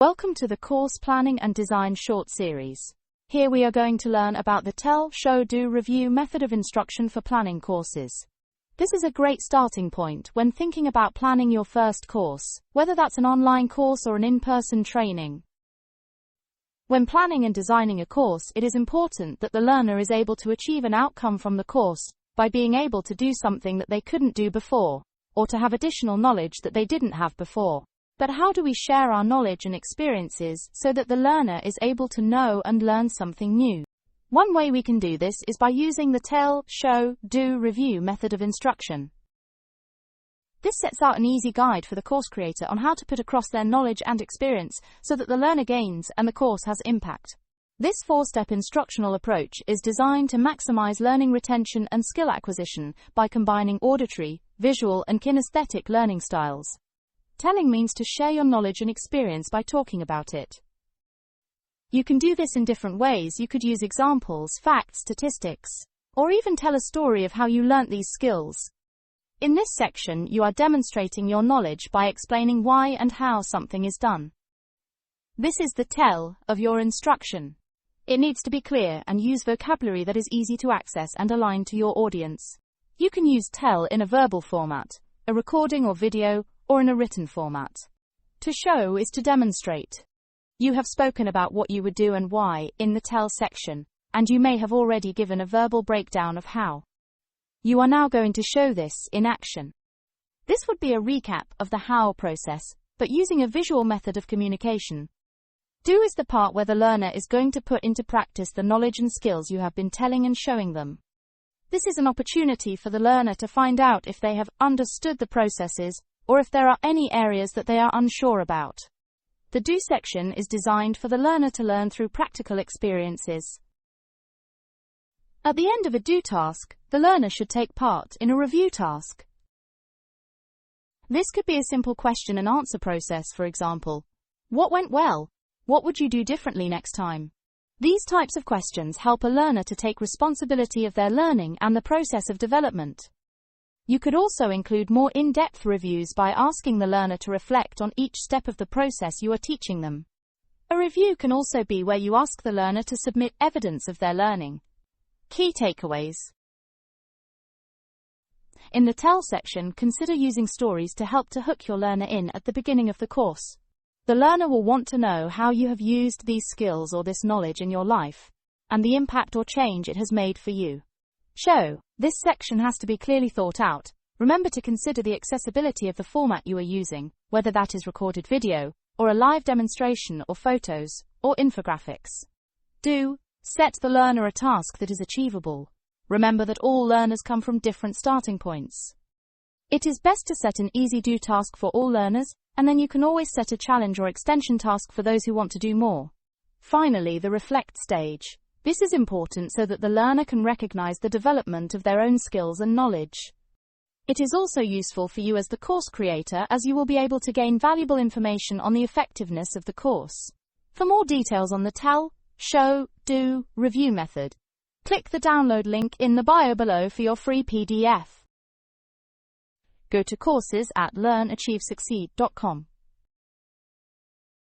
Welcome to the Course Planning and Design short series. Here we are going to learn about the Tell, Show, Do, Review method of instruction for planning courses. This is a great starting point when thinking about planning your first course, whether that's an online course or an in-person training. When planning and designing a course, it is important that the learner is able to achieve an outcome from the course by being able to do something that they couldn't do before, or to have additional knowledge that they didn't have before. But how do we share our knowledge and experiences so that the learner is able to know and learn something new? One way we can do this is by using the Tell, Show, Do, Review method of instruction. This sets out an easy guide for the course creator on how to put across their knowledge and experience so that the learner gains and the course has impact. This four-step instructional approach is designed to maximize learning retention and skill acquisition by combining auditory, visual, and kinesthetic learning styles. Telling means to share your knowledge and experience by talking about it. You can do this in different ways. You could use examples, facts, statistics, or even tell a story of how you learnt these skills. In this section, you are demonstrating your knowledge by explaining why and how something is done. This is the tell of your instruction. It needs to be clear and use vocabulary that is easy to access and aligned to your audience. You can use tell in a verbal format, a recording or video, or in a written format. To show is to demonstrate. You have spoken about what you would do and why in the tell section, and you may have already given a verbal breakdown of how. You are now going to show this in action. This would be a recap of the how process, but using a visual method of communication. Do is the part where the learner is going to put into practice the knowledge and skills you have been telling and showing them. This is an opportunity for the learner to find out if they have understood the processes or if there are any areas that they are unsure about. The Do section is designed for the learner to learn through practical experiences. At the end of a Do task, the learner should take part in a Review task. This could be a simple question and answer process, for example. What went well? What would you do differently next time? These types of questions help a learner to take responsibility of their learning and the process of development. You could also include more in-depth reviews by asking the learner to reflect on each step of the process you are teaching them. A review can also be where you ask the learner to submit evidence of their learning. Key takeaways. In the Tell section, consider using stories to help to hook your learner in at the beginning of the course. The learner will want to know how you have used these skills or this knowledge in your life, and the impact or change it has made for you. Show. This section has to be clearly thought out. Remember to consider the accessibility of the format you are using, whether that is recorded video, or a live demonstration, or photos, or infographics. Do. Set the learner a task that is achievable. Remember that all learners come from different starting points. It is best to set an easy Do task for all learners, and then you can always set a challenge or extension task for those who want to do more. Finally, the Reflect stage. This is important so that the learner can recognize the development of their own skills and knowledge. It is also useful for you as the course creator, as you will be able to gain valuable information on the effectiveness of the course. For more details on the Tell, Show, Do, Review method, click the download link in the bio below for your free PDF. Go to courses@learnachieve.succeed.com.